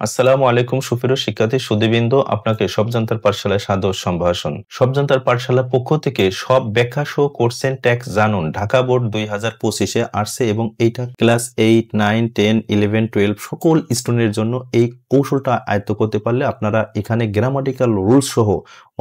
আসসালামু আলাইকুম সুপ্রিয় শিক্ষার্থী সুধীবৃন্দ, আপনাকে সবজান্তার পাঠশালায় সাদর সম্ভাষণ। সবজান্তার পাঠশালার পক্ষ থেকে সব ব্যাখ্যা সহ কোর্সেন ট্যাক্স জানুন। ঢাকা বোর্ড 2025-এ আসছে এবং এইটা ক্লাস 8, 9, 10, 11, 12 সকল স্টুডেন্টের জন্য এই কৌশলটা আয়ত্ত করতে পারলে আপনারা এখানে গ্রামাটিক্যাল রুলস সহ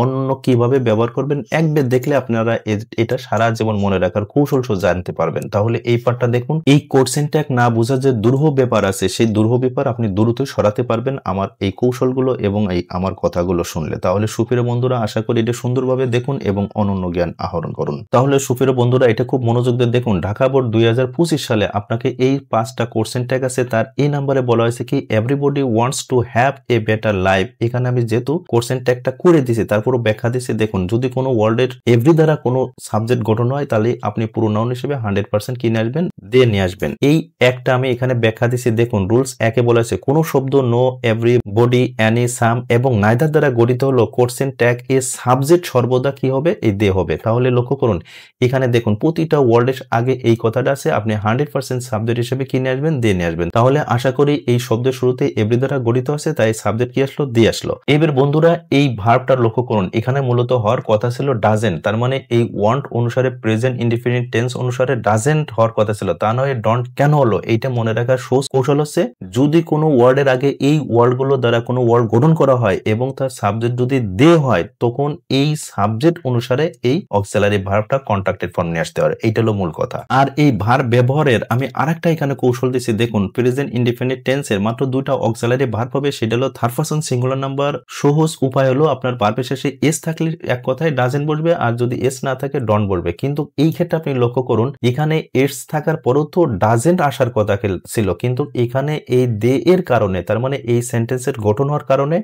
অন্য কিভাবে ব্যবহার করবেন একবার দেখলে আপনারা এটা সারা জীবন মনে রাখার কৌশল সহ জানতে পারবেন। তাহলে এই পার্টটা দেখুন। এই কোর্সেন ট্যাক্স না বোঝার যে দুরূহ ব্যাপার আছে সেই দুরূহ ব্যাপার আপনি দ্রুত সরাতে পারবেন আমার এই কৌশলগুলো এবং এই আমার কথাগুলো শুনলে। তাহলে সুপ্রিয় বন্ধুরা, আশা করি এটা সুন্দরভাবে দেখুন এবং অনন্য জ্ঞান আহরণ করুন। তাহলে সুপ্রিয় বন্ধুরা, এটা খুব মনোযোগ দিয়ে দেখুন। ঢাকা বোর্ড 2025 সালে আপনাকে এই 5টা কোর্সেন ট্যাক্স আছে, তার এই নাম্বারে বলা হয়েছে কি everybody wants to have a better life. এখানে আমি যেহেতু কোর্সেন ট্যাক্সটা করে দিয়েছি তারপরও ব্যাখ্যা দিয়েছি। দেখুন, যদি কোনো ওয়ার্ডের এভরি দ্বারা কোনো সাবজেক্ট গঠন হয় তাহলে আপনি পুরো নাউন হিসেবে 100% কি নিয়ে আসবেন, দিয়ে নিয়ে আসবেন। এই একটা আমি এখানে ব্যাখ্যা দিয়েছি। দেখুন, রুলস একে বলা হয়েছে কোন শব্দ নো, এভরি, বডি, অ্যানি, সাম এবং নাইদার দ্বারা গঠিত হলো কোর্সেন ট্যাক্স এ সাবজেক্ট সর্বদা কি হবে, এই দে হবে। তাহলে লক্ষ্য করুন এখানে দেখুন প্রতিটা ওয়ার্ডের আগে এই কথাটা আছে, আপনি 100% সাবজেক্ট হিসেবে কি নিয়ে আসবেন, দিয়ে নিয়ে আসবেন। তাহলে আশা করি এই শব্দের শুরুতে এভরি দ্বারা গঠিত আছে, তাই সাবজেক্ট কি আসলো, দিয়ে আসলো। এবার বন্ধুরা এই ভার্বটার লক্ষ্য করুন, এখানে মূলত হওয়ার কথা ছিল ডাজেন্ট, তার মানে এই ওয়ান্ট অনুসারে প্রেজেন্ট ইনডিফিনিট টেন্স অনুসারে ডাজেন্ট হওয়ার কথা ছিল, তা নয় ডন্ট কেন হলো। এইটা মনে রাখার সহজ কৌশল হচ্ছে যদি কোনো ওয়ার্ডের আগে এই ওয়ার্ডগুলো দ্বারা কোনো ওয়ার্ড গঠন করা হয় এবং তার সাবজেক্ট যদি দে হয় তখন এই সাবজেক্ট অনুসারে এই অক্সিলারি ভার্বটা কন্ট্রাক্টেড ফর্ম নিয়ে আসতে হবে। এইটা হলো মূল কথা। আর এই ভার্ব ব্যবহারের আমি আরেকটা এখানে কৌশল দিচ্ছি। দেখুন, প্রেজেন্ট ইনডিফিনিট টেন্সের মাত্র দুইটা অক্সিলারি ভার্ব হবে, সেটা হলো থার্ড পারসন সিঙ্গুলার নাম্বার। সহজ উপায় হলো আপনার ভার্বের শেষে এস থাকলে এক কথায় ডাজেন্ট বসবে, আর যদি এস না থাকে ডন্ট বসবে। কিন্তু এই ক্ষেত্রে আপনি লক্ষ্য করুন এখানে এস থাকার পরেও তো ডাজেন্ট আসার কথা ছিল, কিন্তু এখানে এই দে এর কারণে, তার মানে এই সেন্টেন্সের গঠন হওয়ার কারণে,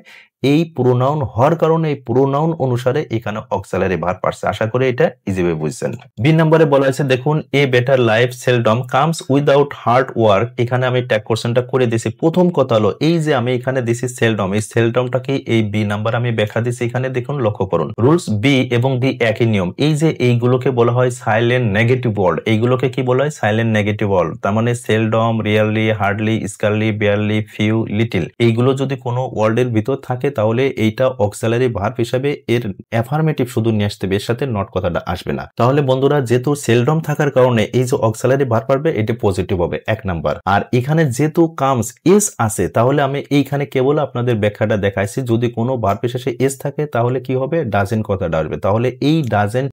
এই প্রোনাউন হওয়ার কারণে এই প্রোনাউন অনুসারে এখানে অক্সিলারি ভার্ব আসছে। আশা করি এটা ইজিভাবে বুঝছেন। বি নম্বরে বলা হয়েছে দেখুন, a better life seldom comes without hard work. এখানে আমি ট্যাগ কোশ্চেনটা করে দিয়েছি। প্রথম কথা হলো এই যে আমি এখানে দিছি সেলডম, এই সেলডমটাকে এই বি নাম্বার আমি ব্যাখ্যা দিছি। এখানে দেখুন লক্ষ্য করুন রুলস বি এবং ডি একই নিয়ম। এই যে এইগুলোকে বলা হয় সাইলেন্ট নেগেটিভ ওয়ার্ড, এইগুলোকে কি বলা হয়, সাইলেন্ট নেগেটিভ ওয়ার্ড। তার মানে seldom, rarely, hardly, scarcely, barely, few, little, এইগুলো যদি কোনো ওয়ার্ডের ভিতর থাকে তাহলে এইটা অক্সিলারি ভার্ব হিসাবে এর অ্যাফার্মেটিভ শুধু নিয়ে আসতে হবে, এর সাথে নট কথাটা আসবে না। তাহলে বন্ধুরা যেহেতু সেলডম থাকার কারণে এই যে অক্সিলারি ভার্ব পারবে এটা পজিটিভ হবে, এক নাম্বার। আর এখানে যেহেতু কামস এস আছে তাহলে আমি এইখানে কেবল আপনাদের ব্যাখ্যাটা দেখাইছি। যদি কোনো ভার্বের শেষে এস থাকে তাহলে কি হবে, ডাজেন্ট কথাটা আসবে। তাহলে এই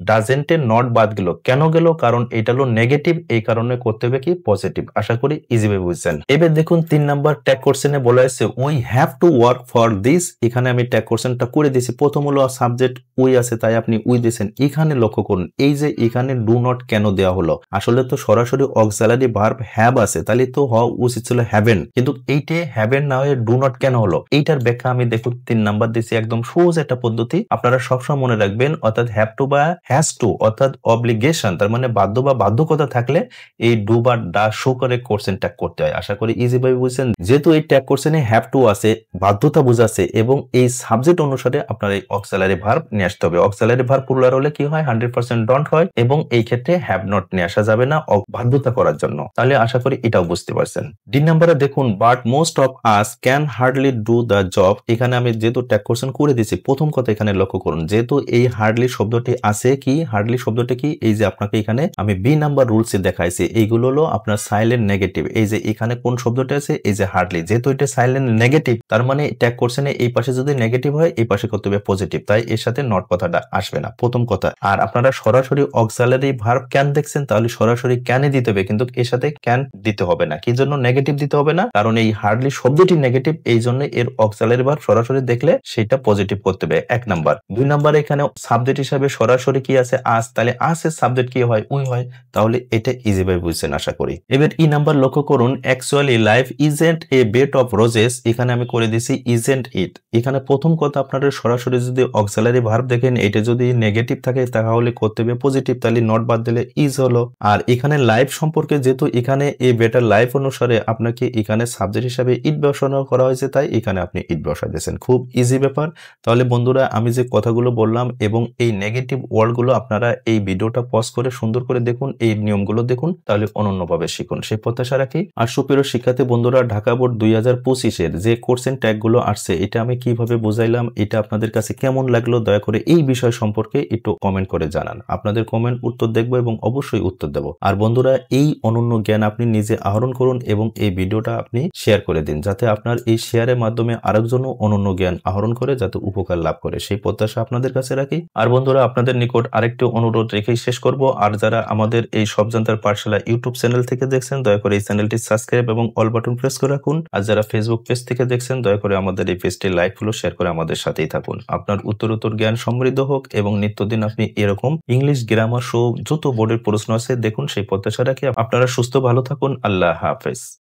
ডাজেন্টের নট বাদ গেল, কেন গেল, কারণ এটা হলো নেগেটিভ, এই কারণে করতে হবে কি পজিটিভ। আশা করি ইজিভাবে বুঝছেন। এবার দেখুন 3 নাম্বার ট্যাগ কোশ্চেনে বলা হয়েছে we have to work for this. এখানে আমি ট্যাগ কোশ্চেনটা করে দিয়েছি। প্রথম হলো সাবজেক্ট উই আছে তাই আপনি উই দিয়েছেন। এখানে লক্ষ্য করুন এই যে এখানে ডু নট কেন দেওয়া হলো, আসলে তো সরাসরি অক্সিলারি ভার্ব হ্যাভ আছে, তাহলে তো হওয়া উচিত ছিল হ্যাভেন, কিন্তু এইটা হ্যাভেন না হয়ে ডু নট কেন হলো, এইটার ব্যাখ্যা আমি দেখুন 3 নাম্বার দিয়েছি। একদম সহজ একটা পদ্ধতি, আপনারা সবসময় মনে রাখবেন। অর্থাৎ হ্যাভ টু বা হ্যাজ টু অর্থাৎ অব্লিগেশন, তার মানে বাধ্য বা বাধ্যকতা থাকলে এই ডু বা ডা শো করে কোশ্চেন ট্যাগ করতে হয়। আশা করি ইজিভাবে বুঝছেন। যেহেতু এই ট্যাগ কোশ্চেনে হ্যাভ টু আছে, বাধ্যতা বোঝাচ্ছে এবং এই সাবজেক্ট অনুসারে আপনার এই অক্সিলারি ভার্ব নিয়ে আসতে হবে। অক্সিলারি ভার্ব প্লুরাল হলে কি হয়, 100% ডন্ট হয় এবং এই ক্ষেত্রে হ্যাভ নট নিয়ে আসা যাবে না বাধ্যতা করার জন্য। তাহলে আশা করি এটাও বুঝতে পারছেন। ডি নাম্বারে দেখুন, but most of us can hardly do the job. এখানে আমি যেহেতু ট্যাগ কোশ্চেন করে দিয়েছি, প্রথম কথা এখানে লক্ষ্য করুন যেহেতু এই হার্ডলি শব্দটি আছে, কি হার্ডলি শব্দটি কি, এই যে আপনাকে এখানে আমি বি নাম্বার রুলসে দেখাইছি, এইগুলো হলো আপনার সাইলেন্ট নেগেটিভ। এই যে এখানে কোন শব্দটি আছে, এই যে হার্ডলি, যেহেতু এটা সাইলেন্ট নেগেটিভ তার মানে ট্যাগ কোশ্চেনে এই পাশে যদি নেগেটিভ হয় এই পাশে করতে হবে পজিটিভ, তাই এর সাথে নট কথাটা আসবে না, প্রথম কথা। আর আপনারা সরাসরি অক্সিলারি ভার্ব ক্যান দেখছেন, তাহলে সরাসরি ক্যানে দিতে হবে, কিন্তু এর সাথে ক্যান দিতে হবে না। কি জন্য নেগেটিভ দিতে হবে না, কারণ এই হার্ডলি শব্দটি নেগেটিভ, এই জন্য এর অক্সিলারি ভার্ব সরাসরি দেখলে সেটা পজিটিভ করতে হবে, এক নাম্বার। 2 নাম্বার এখানে সাবজেক্ট হিসাবে সরাসরি কি আছে, আস, তাহলে আস এর সাবজেক্ট কি হয়, উই হয়। তাহলে এটা ইজিভাবে বুঝছেন আশা করি। এবার ই নাম্বার লক্ষ্য করুন, actually life isn't A bed of roses. এখানে আমি করে দিছি ইজেন্ট ইট। এখানে প্রথম কথা আপনারা সরাসরি যদি অক্সিলারি ভার্ব দেখেন এটা যদি নেগেটিভ থাকে তাহলে করতে হবে পজিটিভ, তাহলে নট বাদ দিলে ইজ হলো। আর এখানে লাইফ সম্পর্কে যেহেতু এখানে এ বেটার লাইফ অনুসারে আপনাকে এখানে সাবজেক্ট হিসাবে ইট বসানো করা হয়েছে, তাই এখানে আপনি ইট বসাই দিয়েছেন। খুব ইজি ব্যাপার। তাহলে বন্ধুরা আমি যে কথাগুলো বললাম এবং এই নেগেটিভ ওয়ার্ডগুলো আপনারা এই ভিডিওটা পজ করে সুন্দর করে দেখুন, এই নিয়মগুলো দেখুন, তাহলে অনন্যভাবে শিখুন সেই প্রত্যাশা রাখি। আর সুপ্রিয় শিক্ষার্থী বন্ধুরা, ঢাকা বোর্ড 2025-এর যে কোশ্চেন ট্যাগগুলো আসছে এটা আমি কিভাবে বুঝাইলাম, এটা আপনাদের কাছে কেমন লাগলো দয়া করে এই বিষয় সম্পর্কে একটু কমেন্ট করে জানান। আপনাদের কমেন্ট উত্তর দেখবো এবং অবশ্যই উত্তর দেব। আর বন্ধুরা এই অনন্য জ্ঞান আপনি নিজে আহরণ করুন এবং এই ভিডিওটা আপনি শেয়ার করে দিন, যাতে আপনার এই শেয়ারের মাধ্যমে আরেকজনও অনন্য জ্ঞান আহরণ করে যাতে উপকার লাভ করে সেই প্রত্যাশা আপনাদের কাছে রাখি। আর বন্ধুরা আপনাদের নিকট আরেকটি অনুরোধ রেখেই শেষ করব। আর যারা আমাদের এই সব জানতার পাঠশালা ইউটিউব চ্যানেল থেকে দেখছেন দয়া করে এই চ্যানেলটি সাবস্ক্রাইব এবং অল বাটন প্রেস করে রাখুন। আর যারা ফেসবুক পেজ থেকে দেখছেন দয়া করে আমাদের এই পেজটি লাইক ফলো শেয়ার করে আমাদের সাথেই থাকুন। আপনার উত্তরোত্তর জ্ঞান সমৃদ্ধ হোক এবং নিত্যদিন আপনি এরকম ইংলিশ গ্রামার সহ যত বোর্ডের প্রশ্ন আছে দেখুন সেই প্রত্যাশা রাখি। আপনারা সুস্থ ভালো থাকুন। আল্লাহ হাফেজ।